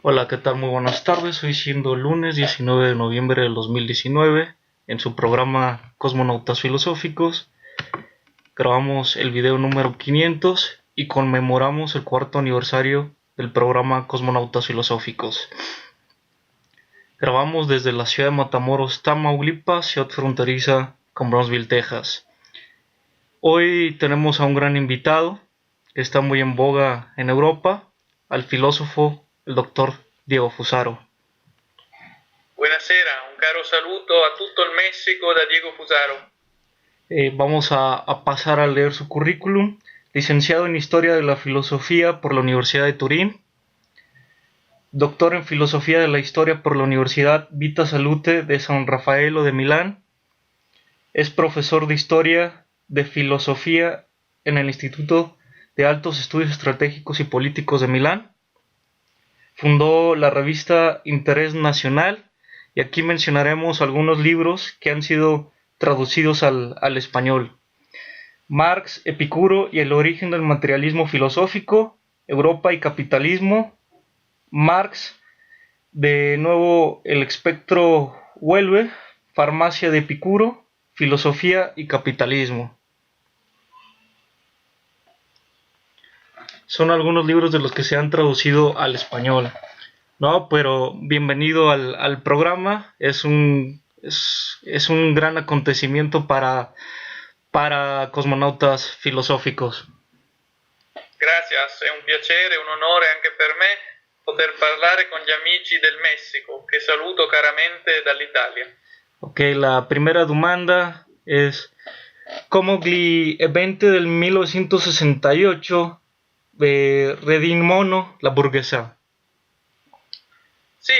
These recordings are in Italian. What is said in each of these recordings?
Hola, ¿qué tal? Muy buenas tardes. Hoy siendo lunes 19 de noviembre del 2019, en su programa Cosmonautas Filosóficos, grabamos el video número 500 y conmemoramos el cuarto aniversario del programa Cosmonautas Filosóficos. Grabamos desde la ciudad de Matamoros, Tamaulipas, ciudad fronteriza con Brownsville, Texas. Hoy tenemos a un gran invitado que está muy en boga en Europa, al filósofo, il dottor Diego Fusaro. Buonasera, un caro saluto a tutto il Messico da Diego Fusaro. Vamos a pasar a leer su currículum. Licenciado en Historia de la Filosofía por la Universidad de Turín. Doctor en Filosofía de la Historia por la Universidad Vita Salute de San Raffaello de Milán. Es profesor de Historia de Filosofía en el Instituto de Altos Estudios Estratégicos y Políticos de Milán. Fundó la revista Interés Nacional y aquí mencionaremos algunos libros que han sido traducidos al español. Marx, Epicuro y el origen del materialismo filosófico, Europa y capitalismo. Marx, de nuevo el espectro vuelve, Farmacia de Epicuro, Filosofía y capitalismo. Son algunos libros de los que se han traducido al español. No, pero bienvenido al programa. Es un gran acontecimiento para cosmonautas filosóficos. Gracias, è un piacere, un onore anche per me poter parlare con gli amici del Messico, che saluto caramente dall'Italia. Ok, la primera domanda es ¿cómo gli eventi del 1968 redimono la borghesa? Sì,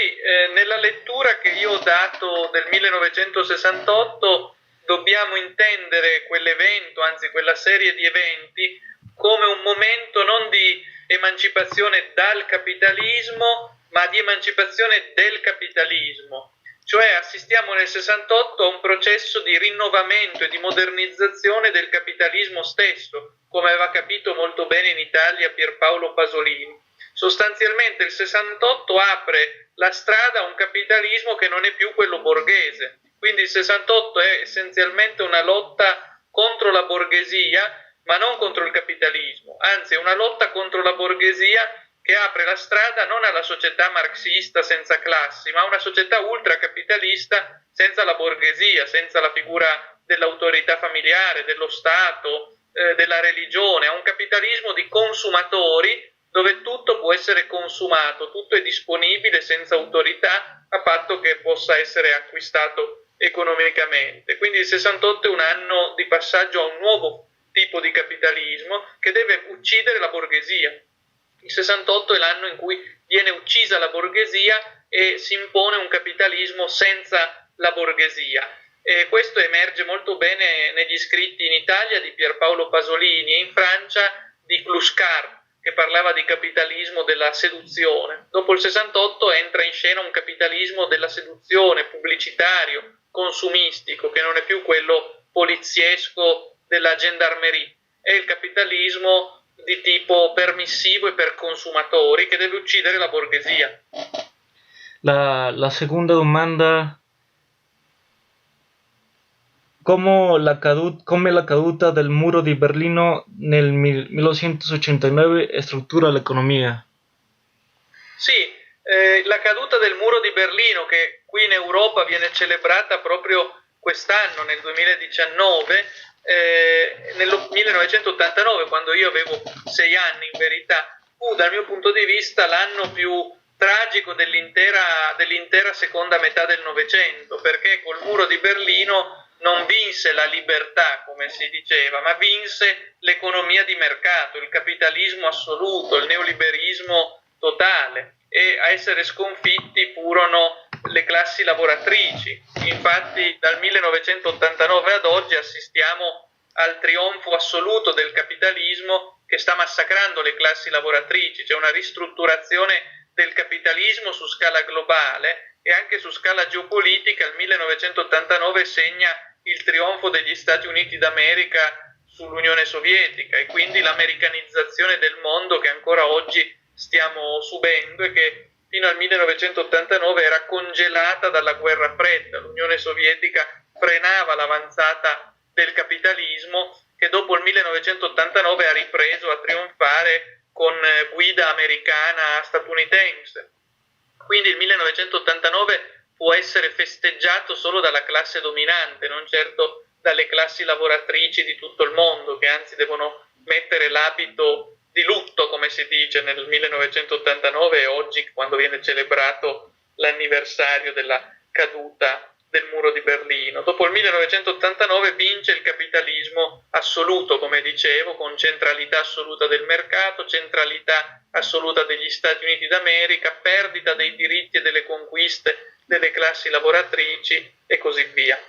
nella lettura che io ho dato del 1968 dobbiamo intendere quell'evento, anzi quella serie di eventi, come un momento non di emancipazione dal capitalismo, ma di emancipazione del capitalismo. Cioè assistiamo nel 68 a un processo di rinnovamento e di modernizzazione del capitalismo stesso, come aveva capito molto bene in Italia Pierpaolo Pasolini. Sostanzialmente il 68 apre la strada a un capitalismo che non è più quello borghese. Quindi il 68 è essenzialmente una lotta contro la borghesia, ma non contro il capitalismo, anzi è una lotta contro la borghesia che apre la strada non alla società marxista senza classi, ma a una società ultracapitalista senza la borghesia, senza la figura dell'autorità familiare, dello Stato, della religione, a un capitalismo di consumatori dove tutto può essere consumato, tutto è disponibile senza autorità a patto che possa essere acquistato economicamente. Quindi il 68 è un anno di passaggio a un nuovo tipo di capitalismo che deve uccidere la borghesia. Il 68 è l'anno in cui viene uccisa la borghesia e si impone un capitalismo senza la borghesia. E questo emerge molto bene negli scritti in Italia di Pierpaolo Pasolini e in Francia di Clouscar, che parlava di capitalismo della seduzione. Dopo il 68 entra in scena un capitalismo della seduzione, pubblicitario, consumistico, che non è più quello poliziesco della gendarmerie. È il capitalismo di tipo permissivo e per consumatori che deve uccidere la borghesia. La seconda domanda, come la caduta del muro di Berlino nel 1989 struttura l'economia? Sì, la caduta del muro di Berlino, che qui in Europa viene celebrata proprio quest'anno, nel 2019, nel 1989, quando io avevo 6 anni in verità, fu dal mio punto di vista l'anno più tragico dell'intera seconda metà del Novecento, perché col muro di Berlino non vinse la libertà, come si diceva, ma vinse l'economia di mercato, il capitalismo assoluto, il neoliberismo totale, e a essere sconfitti furono le classi lavoratrici. Infatti dal 1989 ad oggi assistiamo al trionfo assoluto del capitalismo che sta massacrando le classi lavoratrici. C'è una ristrutturazione del capitalismo su scala globale e anche su scala geopolitica. Il 1989 segna il trionfo degli Stati Uniti d'America sull'Unione Sovietica e quindi l'americanizzazione del mondo che ancora oggi stiamo subendo e che fino al 1989 era congelata dalla guerra fredda. L'Unione Sovietica frenava l'avanzata del capitalismo, che dopo il 1989 ha ripreso a trionfare con guida americana statunitense. Quindi il 1989 può essere festeggiato solo dalla classe dominante, non certo dalle classi lavoratrici di tutto il mondo, che anzi devono mettere l'abito di lutto, come si dice, nel 1989 e oggi, quando viene celebrato l'anniversario della caduta del muro di Berlino. Dopo il 1989 vince il capitalismo assoluto, come dicevo, con centralità assoluta del mercato, centralità assoluta degli Stati Uniti d'America, perdita dei diritti e delle conquiste delle classi lavoratrici e così via.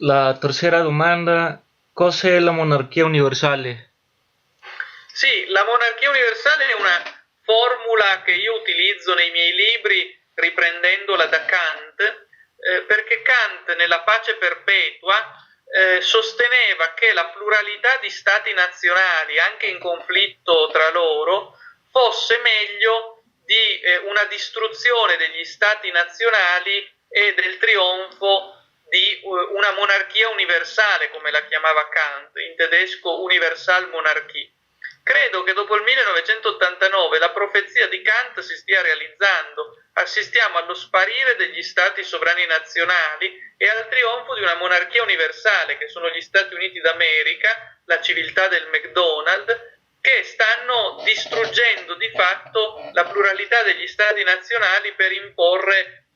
La tercera domanda, cos'è la monarchia universale? Sì, la monarchia universale è una formula che io utilizzo nei miei libri riprendendola da Kant, perché Kant nella Pace Perpetua sosteneva che la pluralità di stati nazionali, anche in conflitto tra loro, fosse meglio di una distruzione degli stati nazionali e del trionfo di una monarchia universale, come la chiamava Kant, in tedesco Universalmonarchie. Credo che dopo il 1989 la profezia di Kant si stia realizzando. Assistiamo allo sparire degli stati sovrani nazionali e al trionfo di una monarchia universale, che sono gli Stati Uniti d'America, la civiltà del McDonald's, che stanno distruggendo di fatto la pluralità degli stati nazionali per imporre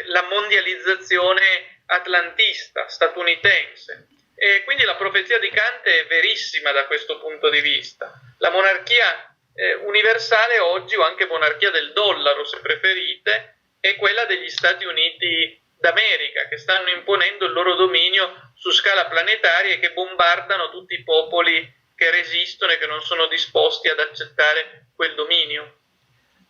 la mondializzazione atlantista, statunitense. E quindi la profezia di Kant è verissima da questo punto di vista. La monarchia universale oggi, o anche monarchia del dollaro se preferite, è quella degli Stati Uniti d'America, che stanno imponendo il loro dominio su scala planetaria e che bombardano tutti i popoli che resistono e che non sono disposti ad accettare quel dominio.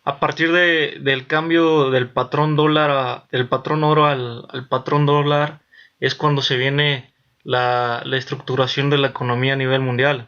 A partir del cambio del patrón dólar, del patrón oro al patrón dólar, es cuando se viene la estructuración de la economía a nivel mundial.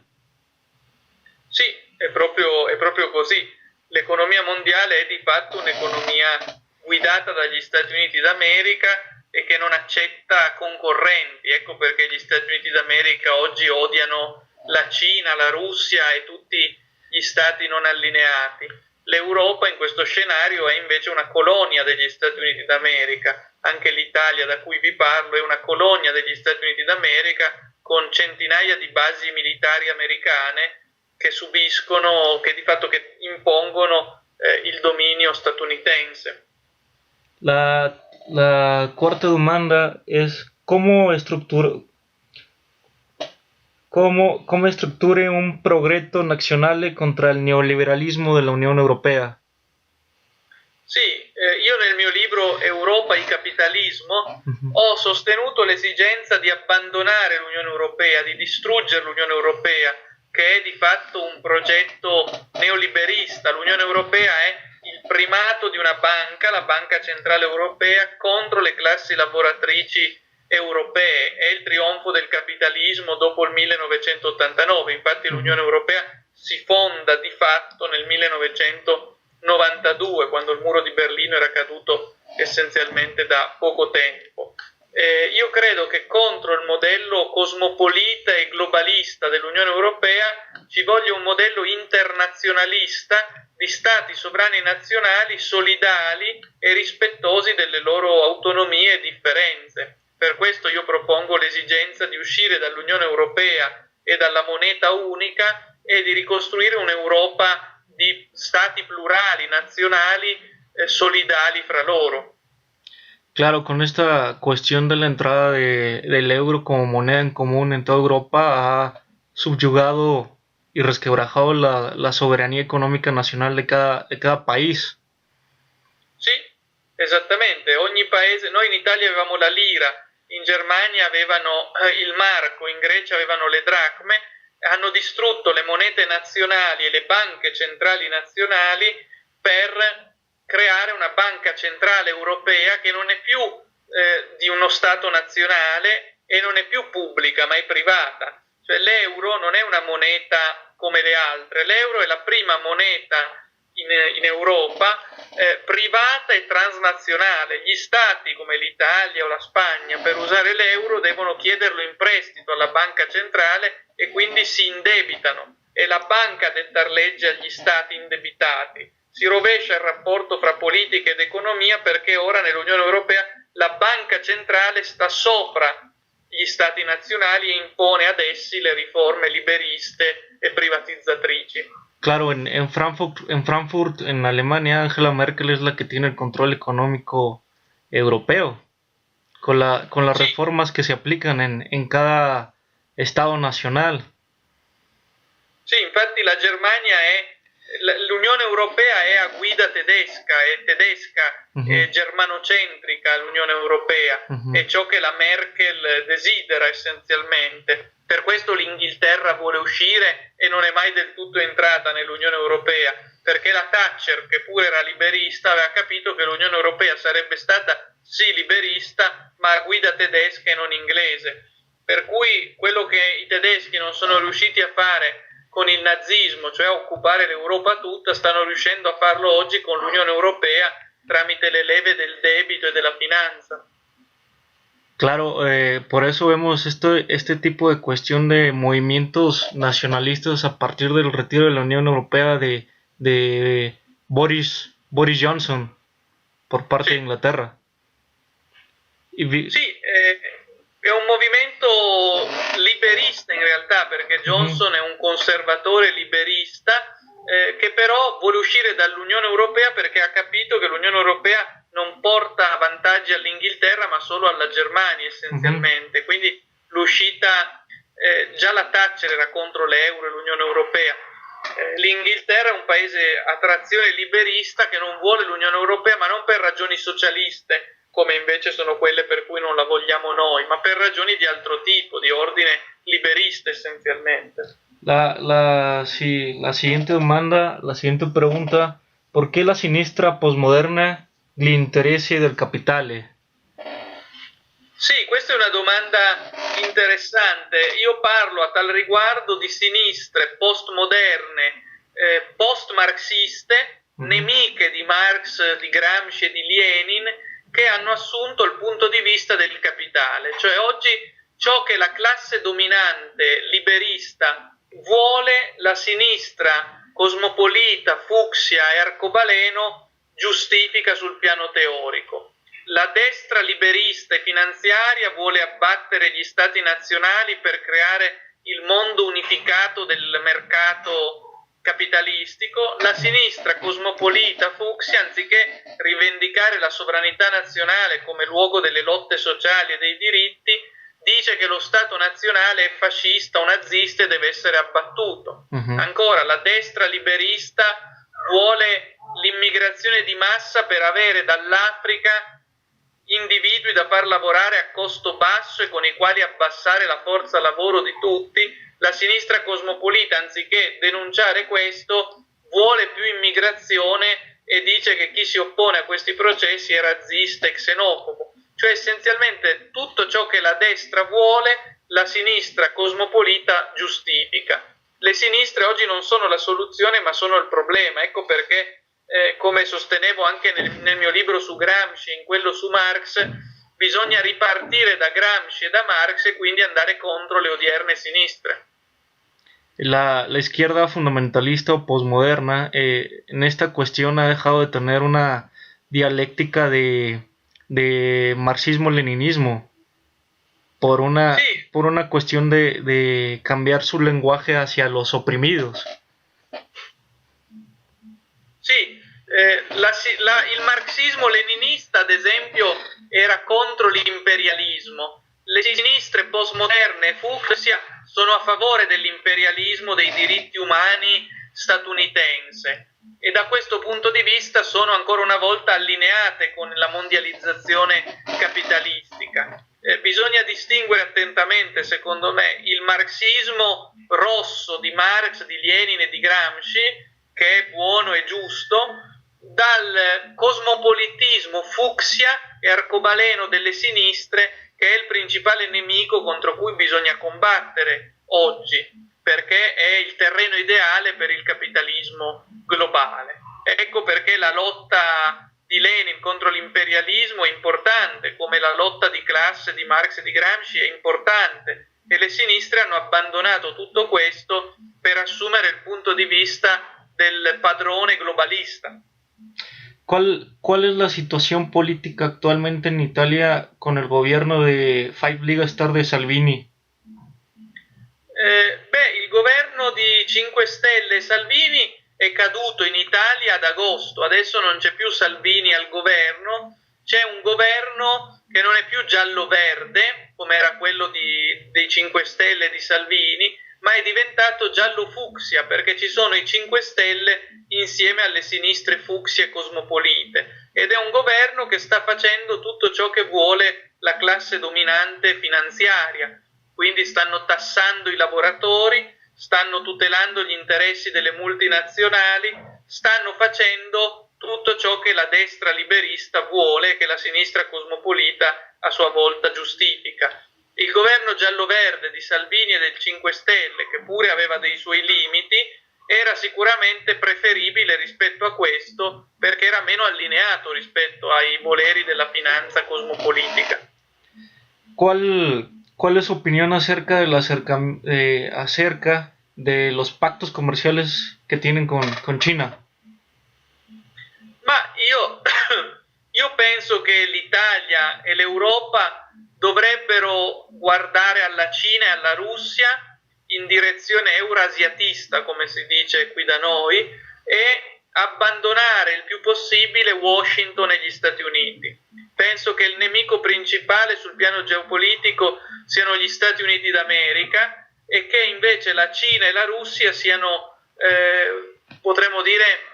Sì, è proprio così. L'economia mondiale è di fatto un'economia guidata dagli Stati Uniti d'America e che non accetta concorrenti. Ecco perché gli Stati Uniti d'America oggi odiano la Cina, la Russia e tutti gli stati non allineati. L'Europa in questo scenario è invece una colonia degli Stati Uniti d'America. Anche l'Italia, da cui vi parlo, è una colonia degli Stati Uniti d'America con centinaia di basi militari americane che subiscono, che di fatto che impongono il dominio statunitense. La cuarta domanda es cómo estructure un progreso nazionale contra il neoliberalismo della Unione Europea. Sì, io nel mio libro Europa e capitalismo ho sostenuto l'esigenza di abbandonare l'Unione Europea, di distruggere l'Unione Europea, che è di fatto un progetto neoliberista. L'Unione Europea è il primato di una banca, la Banca Centrale Europea, contro le classi lavoratrici europee, è il trionfo del capitalismo dopo il 1989. Infatti l'Unione Europea si fonda di fatto nel 1992, quando il muro di Berlino era caduto essenzialmente da poco tempo. Io credo che contro il modello cosmopolita e globalista dell'Unione Europea ci voglia un modello internazionalista di stati sovrani nazionali solidali e rispettosi delle loro autonomie e differenze. Per questo io propongo l'esigenza di uscire dall'Unione Europea e dalla moneta unica e di ricostruire un'Europa di stati plurali, nazionali, solidali fra loro. Claro, con esta cuestión de la entrada del euro como moneda en común en toda Europa ha subyugado y resquebrajado la soberanía económica nacional de cada país. Sì, esattamente. Ogni paese, noi in Italia avevamo la lira, in Germania avevano il marco, in Grecia avevano le dracme, hanno distrutto le monete nazionali e le banche centrali nazionali per creare una banca centrale europea che non è più di uno Stato nazionale e non è più pubblica ma è privata. Cioè l'euro non è una moneta come le altre, l'euro è la prima moneta in Europa, privata e transnazionale. Gli stati come l'Italia o la Spagna per usare l'euro devono chiederlo in prestito alla banca centrale e quindi si indebitano. È la banca a dettar legge agli stati indebitati. Si rovescia il rapporto fra politica ed economia perché ora nell'Unione Europea la banca centrale sta sopra gli stati nazionali e impone ad essi le riforme liberiste e privatizzatrici. Claro, en Frankfurt, en Alemania, Angela Merkel es la que tiene el control económico europeo, con las Sì. reformas que se aplican en cada Estado nacional. Sì, infatti la Germania l'Unione Europea è a guida tedesca, è germanocentrica l'Unione Europea, è ciò che la Merkel desidera essenzialmente. Per questo l'Inghilterra vuole uscire e non è mai del tutto entrata nell'Unione Europea, perché la Thatcher, che pure era liberista, aveva capito che l'Unione Europea sarebbe stata sì liberista, ma a guida tedesca e non inglese. Per cui quello che i tedeschi non sono riusciti a fare con il nazismo, cioè occupare l'Europa tutta, stanno riuscendo a farlo oggi con l'Unione Europea tramite le leve del debito e della finanza. Claro, por eso vemos este tipo de cuestión de movimientos nacionalistas a partir del retiro de la Unión Europea de Boris Johnson por parte de Inglaterra. Sì, è un movimento liberista in realtà, perché Johnson è un conservatore liberista che però vuole uscire dall'Unione Europea perché ha capito che l'Unione Europea non porta vantaggi all'Inghilterra ma solo alla Germania essenzialmente, quindi l'uscita, già la Thatcher era contro l'euro e l'Unione Europea, l'Inghilterra è un paese a trazione liberista che non vuole l'Unione Europea, ma non per ragioni socialiste come invece sono quelle per cui non la vogliamo noi, ma per ragioni di altro tipo, di ordine liberista essenzialmente. La siguiente pregunta, ¿por qué la sinistra postmoderna gli interessi del capitale? Sì, questa è una domanda interessante. Io parlo a tal riguardo di sinistre postmoderne, post-marxiste, nemiche di Marx, di Gramsci e di Lenin, che hanno assunto il punto di vista del capitale. Cioè oggi ciò che la classe dominante liberista vuole, la sinistra cosmopolita, fucsia e arcobaleno giustifica sul piano teorico. La destra liberista e finanziaria vuole abbattere gli stati nazionali per creare il mondo unificato del mercato capitalistico. La sinistra cosmopolita, fucsia, anziché rivendicare la sovranità nazionale come luogo delle lotte sociali e dei diritti, dice che lo Stato nazionale è fascista o nazista e deve essere abbattuto. Ancora, la destra liberista vuole l'immigrazione di massa per avere dall'Africa individui da far lavorare a costo basso e con i quali abbassare la forza lavoro di tutti. La sinistra cosmopolita, anziché denunciare questo, vuole più immigrazione e dice che chi si oppone a questi processi è razzista e xenofobo. Cioè essenzialmente tutto ciò che la destra vuole, la sinistra cosmopolita giustifica. Le sinistre oggi non sono la soluzione ma sono il problema, ecco perché come sostenevo anche nel mio libro su Gramsci e in quello su Marx, bisogna ripartire da Gramsci e da Marx e quindi andare contro le odierne sinistre. La izquierda fundamentalista o posmoderna en esta cuestión ha dejado de tener una dialéctica de marxismo-leninismo por una cuestión de cambiar su lenguaje hacia los oprimidos. Sì, il marxismo leninista ad esempio era contro l'imperialismo, le sinistre postmoderne e fucsia sono a favore dell'imperialismo dei diritti umani statunitense e da questo punto di vista sono ancora una volta allineate con la mondializzazione capitalistica. Bisogna distinguere attentamente, secondo me, il marxismo rosso di Marx, di Lenin e di Gramsci, che è buono e giusto, dal cosmopolitismo fucsia e arcobaleno delle sinistre, che è il principale nemico contro cui bisogna combattere oggi, perché è il terreno ideale per il capitalismo globale. Ecco perché la lotta di Lenin contro l'imperialismo è importante, come la lotta di classe di Marx e di Gramsci è importante, e le sinistre hanno abbandonato tutto questo per assumere il punto di vista del padrone globalista. ¿Cuál es la situación política actualmente en Italia con el gobierno de Five Liga Star de Salvini? Il governo di 5 Stelle e Salvini è caduto in Italia ad agosto, adesso non c'è più Salvini al governo, c'è un governo che non è più giallo-verde, come era quello dei 5 Stelle di Salvini, ma è diventato giallo-fucsia, perché ci sono i 5 Stelle insieme alle sinistre fucsie cosmopolite, ed è un governo che sta facendo tutto ciò che vuole la classe dominante finanziaria, quindi stanno tassando i lavoratori, stanno tutelando gli interessi delle multinazionali, stanno facendo tutto ciò che la destra liberista vuole e che la sinistra cosmopolita a sua volta giustifica. Il governo giallo-verde di Salvini e del 5 Stelle, che pure aveva dei suoi limiti, era sicuramente preferibile rispetto a questo perché era meno allineato rispetto ai voleri della finanza cosmopolitica. ¿Cuál es su opinión acerca de los pactos comerciales que tienen con China? Ma io penso che l'Italia e l'Europa dovrebbero guardare alla Cina e alla Russia in direzione eurasiatista, come si dice qui da noi, e abbandonare il più possibile Washington e gli Stati Uniti. Penso che il nemico principale sul piano geopolitico siano gli Stati Uniti d'America e che invece la Cina e la Russia siano, potremmo dire,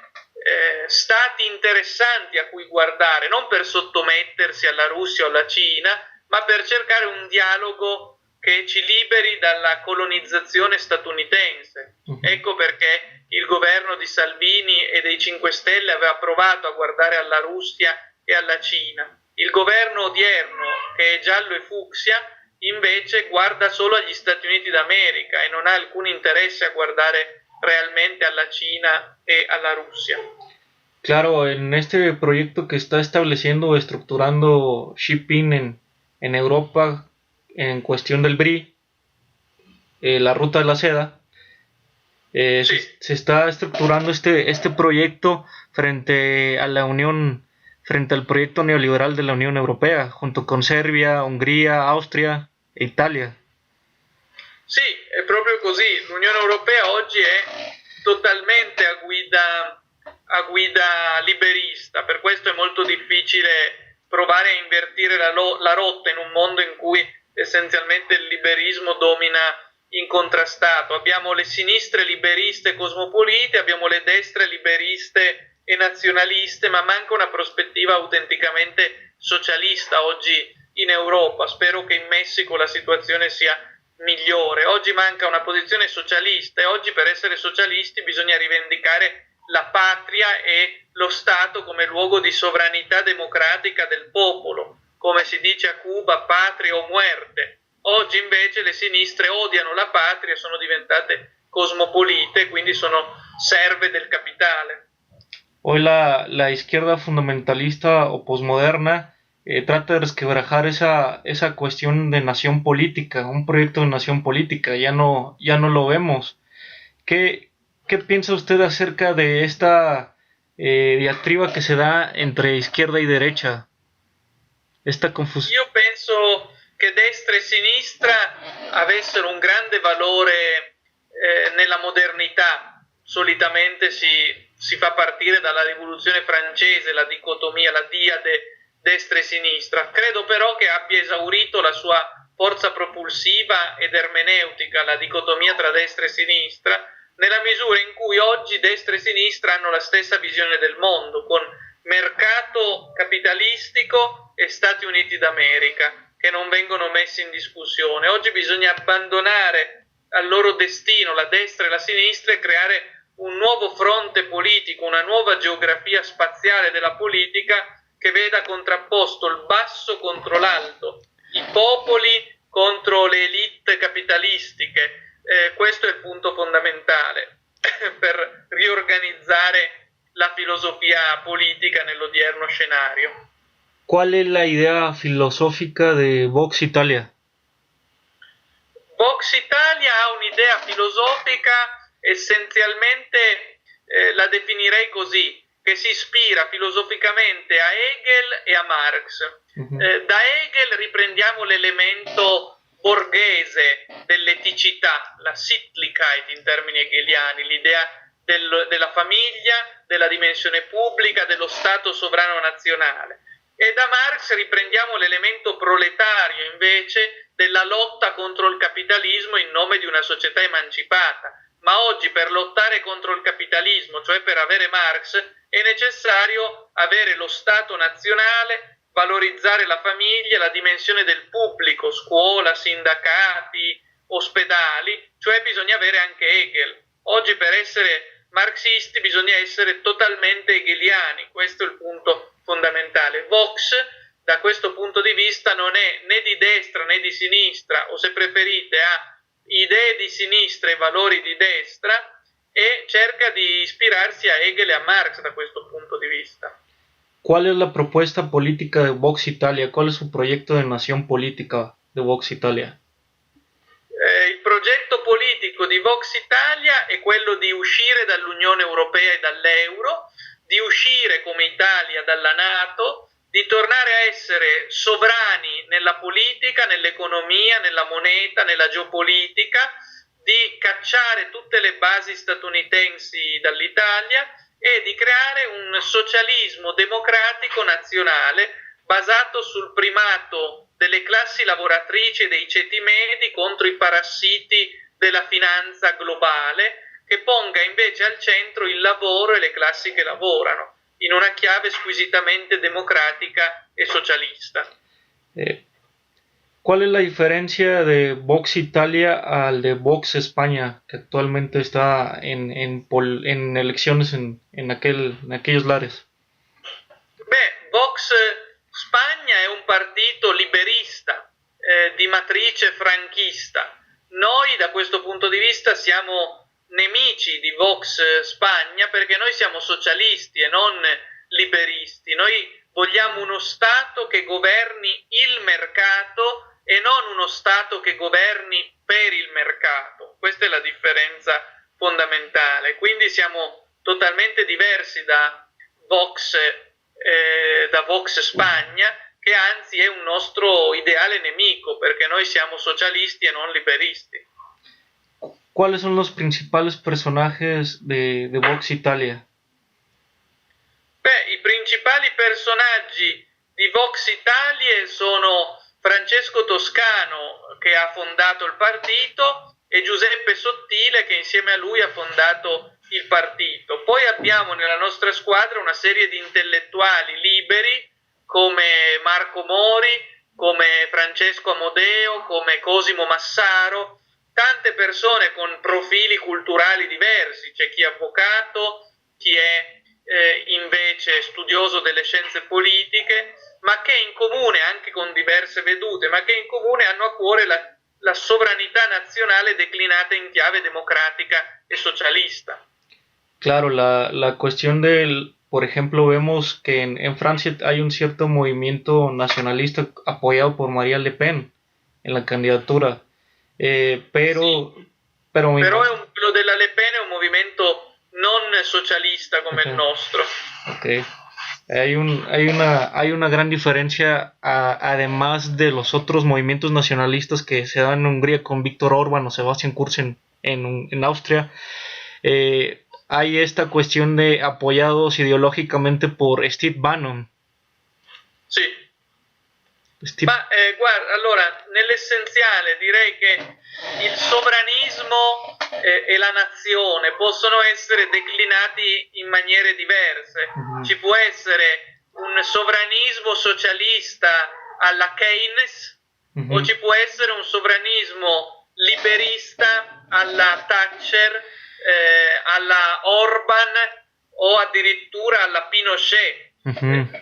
stati interessanti a cui guardare, non per sottomettersi alla Russia o alla Cina, ma per cercare un dialogo che ci liberi dalla colonizzazione statunitense. Ecco perché il governo di Salvini e dei 5 Stelle aveva provato a guardare alla Russia e alla Cina. Il governo odierno, che è giallo e fucsia, invece guarda solo agli Stati Uniti d'America e non ha alcun interesse a guardare realmente alla China e alla Rusia. Claro, en este proyecto que está estableciendo, estructurando Xi Jinping en Europa en cuestión del BRI, la ruta de la seda, Sí. se está estructurando este proyecto frente al proyecto neoliberal de la Unión Europea, junto con Serbia, Hungría, Austria e Italia. Sì, è proprio così. L'Unione Europea oggi è totalmente a guida liberista, per questo è molto difficile provare a invertire la rotta in un mondo in cui essenzialmente il liberismo domina incontrastato. Abbiamo le sinistre liberiste cosmopolite, abbiamo le destre liberiste e nazionaliste, ma manca una prospettiva autenticamente socialista oggi in Europa. Spero che in Messico la situazione sia migliore. Oggi manca una posizione socialista e oggi per essere socialisti bisogna rivendicare la patria e lo Stato come luogo di sovranità democratica del popolo, come si dice a Cuba, patria o muerte. Oggi invece le sinistre odiano la patria, sono diventate cosmopolite, quindi sono serve del capitale. Hoy la izquierda fundamentalista o posmoderna trata de resquebrajar esa cuestión de nación política, un proyecto de nación política, ya no lo vemos. ¿Qué piensa usted acerca de esta diatriba que se da entre izquierda y derecha? Esta confusión. Io penso che destra e sinistra avessero un grande valore nella modernità. Solitamente si fa partire dalla rivoluzione francese la dicotomia, la diade destra e sinistra. Credo però che abbia esaurito la sua forza propulsiva ed ermeneutica, la dicotomia tra destra e sinistra, nella misura in cui oggi destra e sinistra hanno la stessa visione del mondo, con mercato capitalistico e Stati Uniti d'America, che non vengono messi in discussione. Oggi bisogna abbandonare al loro destino la destra e la sinistra e creare un nuovo fronte politico, una nuova geografia spaziale della politica che veda contrapposto il basso contro l'alto, i popoli contro le elite capitalistiche. Questo è il punto fondamentale per riorganizzare la filosofia filosofia politica nell'odierno scenario. ¿Cuál es la idea filosófica de Vox Italia? Vox Italia ha un'idea filosofica essenzialmente, la definirei così, che si ispira filosoficamente a Hegel e a Marx. Da Hegel riprendiamo l'elemento borghese dell'eticità, la Sittlichkeit in termini hegeliani, l'idea della famiglia, della dimensione pubblica, dello Stato sovrano nazionale. E da Marx riprendiamo l'elemento proletario invece della lotta contro il capitalismo in nome di una società emancipata. Ma oggi per lottare contro il capitalismo, cioè per avere Marx, è necessario avere lo Stato nazionale, valorizzare la famiglia, la dimensione del pubblico, scuola, sindacati, ospedali, cioè bisogna avere anche Hegel. Oggi per essere marxisti bisogna essere totalmente hegeliani, questo è il punto fondamentale. Vox da questo punto di vista non è né di destra né di sinistra, o se preferite ha idee di sinistra e valori di destra, e cerca di ispirarsi a Hegel e a Marx da questo punto di vista. ¿Cuál es la propuesta política de Vox Italia? ¿Cuál es su proyecto de nación política de Vox Italia? Il progetto politico di Vox Italia è quello di uscire dall'Unione Europea e dall'euro, di uscire come Italia dalla NATO, di tornare a essere sovrani nella politica, nell'economia, nella moneta, nella geopolitica, di cacciare tutte le basi statunitensi dall'Italia e di creare un socialismo democratico nazionale basato sul primato delle classi lavoratrici e dei ceti medi contro i parassiti della finanza globale, che ponga invece al centro il lavoro e le classi che lavorano, in una chiave squisitamente democrática y socialista. ¿Cuál es la diferencia de Vox Italia al de Vox España, que actualmente está en elecciones en aquellos lares? Vox Spagna è un partito liberista, di matrice franchista. Noi da questo punto di vista siamo nemici di Vox Spagna perché noi siamo socialisti e non liberisti. Noi vogliamo uno Stato che governi il mercato e non uno Stato che governi per il mercato. Questa è la differenza fondamentale. Quindi siamo totalmente diversi da Vox Spagna, che anzi è un nostro ideale nemico perché noi siamo socialisti e non liberisti. ¿Cuáles son los principales personajes de Vox Italia? I principali personaggi di Vox Italia sono Francesco Toscano, che ha fondato il partito, e Giuseppe Sottile, che insieme a lui ha fondato il partito. Poi abbiamo nella nostra squadra una serie di intellettuali liberi come Marco Mori, come Francesco Amodeo, come Cosimo Massaro, tante persone con profili culturali diversi, c'è chi è avvocato, chi è invece studioso delle scienze politiche, ma che in comune, anche con diverse vedute, ma che in comune hanno a cuore la sovranità nazionale declinata in chiave democrática y socialista. Claro, la cuestión del, por ejemplo, vemos que en Francia hay un cierto movimiento nacionalista apoyado por María Le Pen en la candidatura. Pero lo della Le Pen è un movimento non socialista come il nostro. Okay. Hay una gran diferencia, además de los otros movimientos nacionalistas que se dan en Hungría con Viktor Orbán o Sebastian Kurz en Austria. Hay esta cuestión de apoyados ideológicamente por Steve Bannon. Sì. Guarda, allora, nell'essenziale direi che il sovranismo e la nazione possono essere declinati in maniere diverse. Ci può essere un sovranismo socialista alla Keynes, o ci può essere un sovranismo liberista alla Thatcher, alla Orban o addirittura alla Pinochet.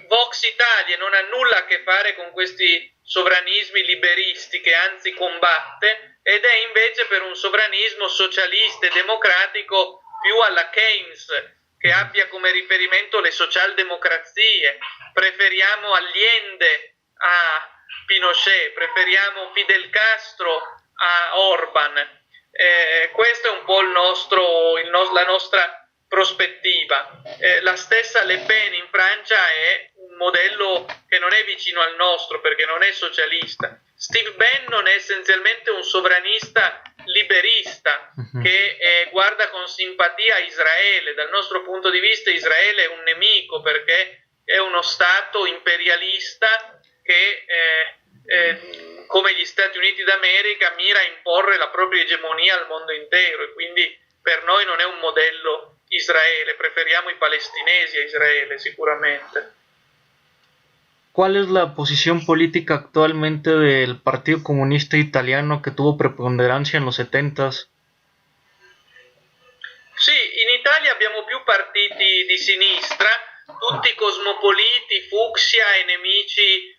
Vox Italia non ha nulla a che fare con questi sovranismi liberisti, che anzi combatte, ed è invece per un sovranismo socialista e democratico più alla Keynes, che abbia come riferimento le socialdemocrazie, preferiamo Allende a Pinochet, preferiamo Fidel Castro a Orban. Questo è un po' la nostra prospettiva. La stessa Le Pen in Francia è un modello che non è vicino al nostro perché non è socialista. Steve Bannon è essenzialmente un sovranista liberista che guarda con simpatia a Israele. Dal nostro punto di vista Israele è un nemico perché è uno stato imperialista che come gli Stati Uniti d'America mira a imporre la propria egemonia al mondo intero e quindi per noi non è un modello Israele, preferiamo i palestinesi a Israele sicuramente. ¿Cuál es la posición política actualmente del Partido Comunista Italiano que tuvo preponderancia en los 70s? Sì, in Italia abbiamo più partiti di sinistra, tutti cosmopoliti, fucsia e nemici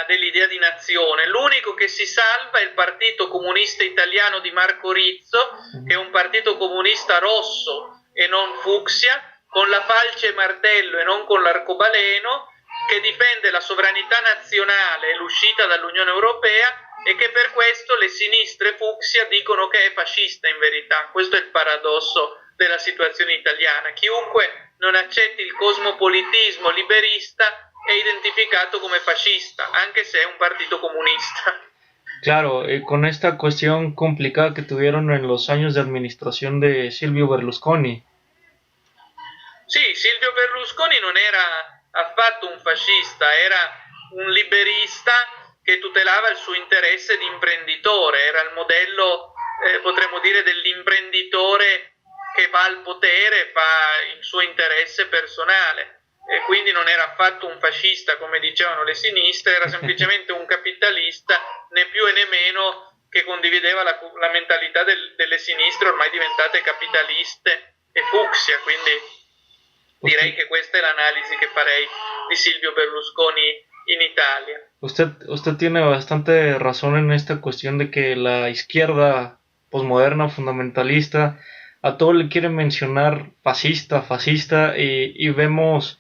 dell'idea di nazione. L'unico che si salva è il Partito Comunista Italiano di Marco Rizzo, che è un partito comunista rosso e non fucsia, con la falce e martello e non con l'arcobaleno, che difende la sovranità nazionale e l'uscita dall'Unione Europea e che per questo le sinistre fucsia dicono che è fascista in verità. Questo è il paradosso della situazione italiana. Chiunque non accetti il cosmopolitismo liberista è identificado como fascista, aunque sea un partido comunista. Claro, con esta cuestión complicada que tuvieron en los años de administración de Silvio Berlusconi. Sì, Silvio Berlusconi non era affatto un fascista, era un liberista che tutelava il suo interesse di imprenditore, era il modello, potremmo dire, dell'imprenditore che va al potere e fa il suo interesse personale. E quindi non era affatto un fascista come dicevano le sinistre, era semplicemente un capitalista, né più e né meno, che condivideva la mentalità delle sinistre ormai diventate capitaliste e fucsia, quindi direi che questa è l'analisi che farei di Silvio Berlusconi in Italia. Usted tiene bastante razón en esta cuestión de que la izquierda posmoderna fundamentalista a todo le quiere mencionar fascista y vemos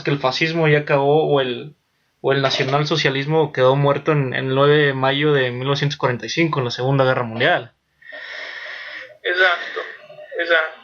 que el fascismo ya acabó o el nacionalsocialismo quedó muerto en el 9 de mayo de 1945, en la Segunda Guerra Mundial. Esatto.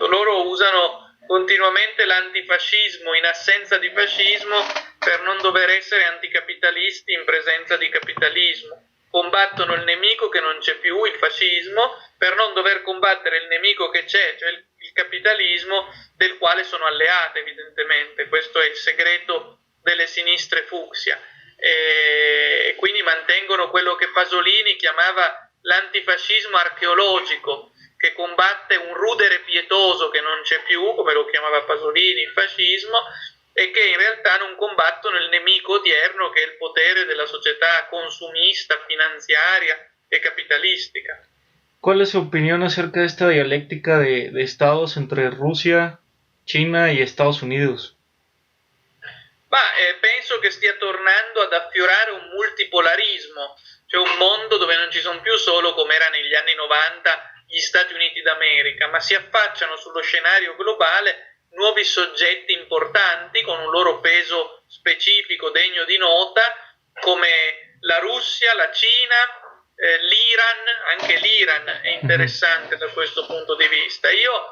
Loro usano continuamente l'antifascismo in assenza di fascismo per non dover essere anticapitalisti in presenza di capitalismo. Combattono il nemico che non c'è più, il fascismo, per non dover combattere il nemico che c'è, cioè il capitalismo, del quale sono alleate evidentemente. Questo è il segreto delle sinistre fucsia. E quindi mantengono quello che Pasolini chiamava l'antifascismo archeologico, che combatte un rudere pietoso che non c'è più, come lo chiamava Pasolini, il fascismo, e che in realtà non combattono il nemico odierno che è il potere della società consumista, finanziaria e capitalistica. ¿Cuál es su opinión acerca de esta dialéctica de estados entre Rusia, Cina y Estados Unidos? Penso che stia tornando ad affiorare un multipolarismo, cioè un mondo dove non ci sono più solo, come era negli anni 90, gli Stati Uniti d'America, ma si affacciano sullo scenario globale nuovi soggetti importanti con un loro peso specifico degno di nota, come la Russia, la Cina, l'Iran. Anche l'Iran è interessante da questo punto di vista. Io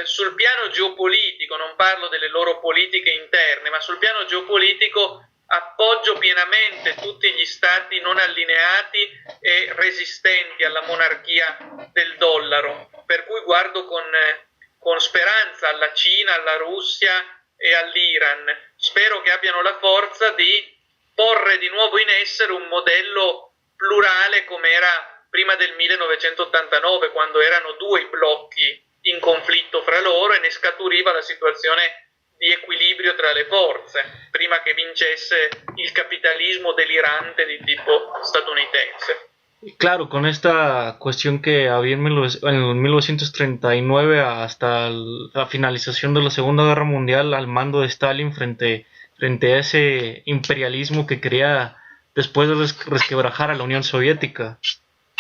sul piano geopolitico, non parlo delle loro politiche interne, ma sul piano geopolitico appoggio pienamente tutti gli stati non allineati e resistenti alla monarchia del dollaro, per cui guardo con speranza alla Cina, alla Russia e all'Iran. Spero che abbiano la forza di porre di nuovo in essere un modello plurale come era prima del 1989, quando erano due i blocchi in conflitto fra loro e ne scaturiva la situazione di equilibrio tra le forze, prima che vincesse il capitalismo delirante di tipo statunitense. Claro, con esta cuestión que había en 1939 hasta la finalización de la Segunda Guerra Mundial al mando de Stalin frente a ese imperialismo que quería después de resquebrajar a la Unión Soviética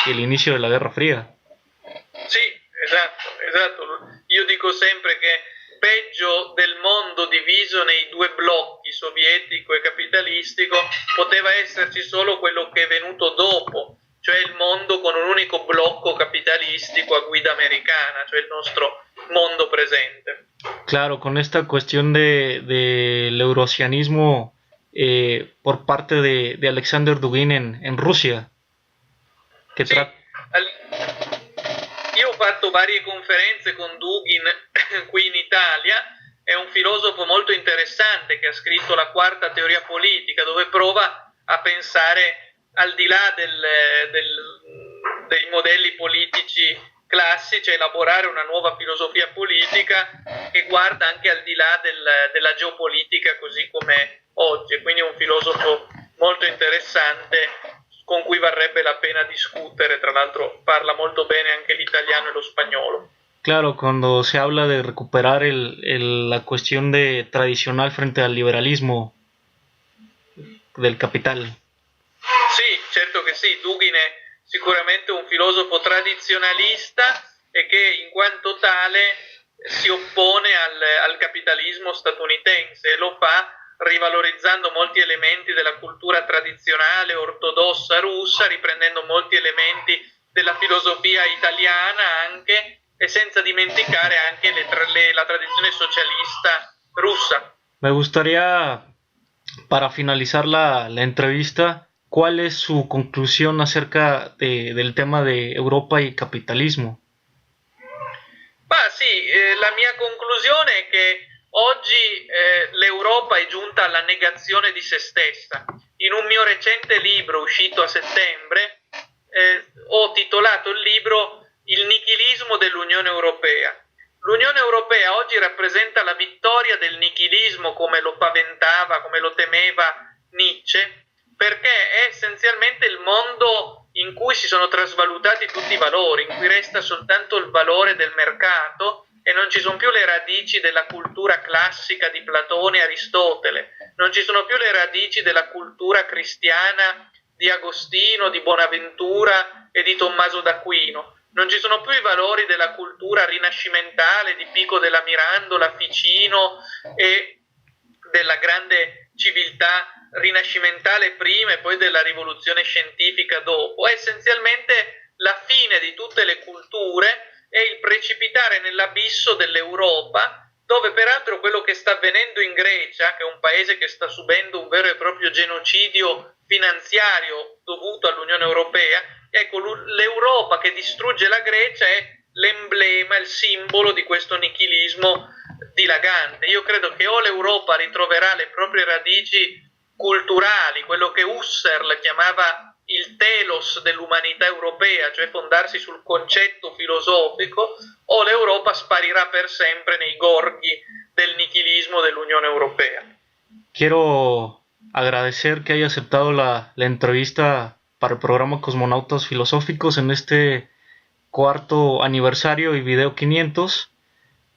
y el inicio de la Guerra Fría. Sì, esatto. Io dico sempre che peggio del mondo diviso nei due blocchi, sovietico e capitalistico, poteva esserci solo quello che è venuto dopo, cioè il mondo con un unico blocco capitalistico a guida americana, cioè il nostro mondo presente. Claro, con esta cuestión del eurasianismo por parte de Alexander Dugin en Rusia. Che sì, io ho fatto varie conferenze con Dugin qui in Italia, è un filosofo molto interessante che ha scritto la quarta teoria politica, dove prova a pensare al di là dei modelli politici classici, elaborare una nuova filosofia politica che guarda anche al di là della geopolitica così come oggi, quindi è un filosofo molto interessante con cui varrebbe la pena discutere, tra l'altro parla molto bene anche l'italiano e lo spagnolo. Claro, cuando se habla de recuperar la cuestión tradicional frente al liberalismo del capital. Sì, certo che sì, Dugin è sicuramente un filosofo tradizionalista e che in quanto tale si oppone al capitalismo statunitense e lo fa rivalorizzando molti elementi della cultura tradizionale ortodossa russa, riprendendo molti elementi della filosofia italiana anche, e senza dimenticare anche la tradizione socialista russa. Me gustaría, para finalizar la entrevista, ¿cuál es su conclusión acerca del tema de Europa y capitalismo? Ma sì, la mia conclusione è che oggi l'Europa è giunta alla negazione di se stessa. In un mio recente libro uscito a settembre ho titolato il libro Il nichilismo dell'Unione Europea. L'Unione Europea oggi rappresenta la vittoria del nichilismo come lo paventava, come lo temeva Nietzsche, perché è essenzialmente il mondo in cui si sono trasvalutati tutti i valori, in cui resta soltanto il valore del mercato e non ci sono più le radici della cultura classica di Platone e Aristotele, non ci sono più le radici della cultura cristiana di Agostino, di Bonaventura e di Tommaso d'Aquino, non ci sono più i valori della cultura rinascimentale di Pico della Mirandola, Ficino e della grande civiltà rinascimentale prima e poi della rivoluzione scientifica dopo. È essenzialmente la fine di tutte le culture e il precipitare nell'abisso dell'Europa, dove peraltro quello che sta avvenendo in Grecia, che è un paese che sta subendo un vero e proprio genocidio finanziario dovuto all'Unione Europea, ecco, l'Europa che distrugge la Grecia è l'emblema, il simbolo di questo nichilismo dilagante. Io credo che o l'Europa ritroverà le proprie radici culturali, quello che Husserl chiamava il telos dell'umanità europea, cioè fondarsi sul concetto filosofico, o l'Europa sparirà per sempre nei gorghi del nichilismo dell'Unione Europea. Quiero agradecer que haya aceptado la entrevista para el programa Cosmonautas Filosóficos en este cuarto aniversario y video 500.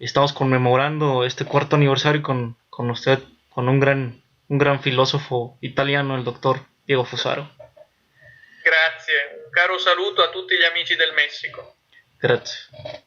Estamos conmemorando este cuarto aniversario con usted, con un gran filosofo italiano, el doctor Diego Fusaro. Grazie, un caro saluto a tutti gli amici del Messico. Grazie.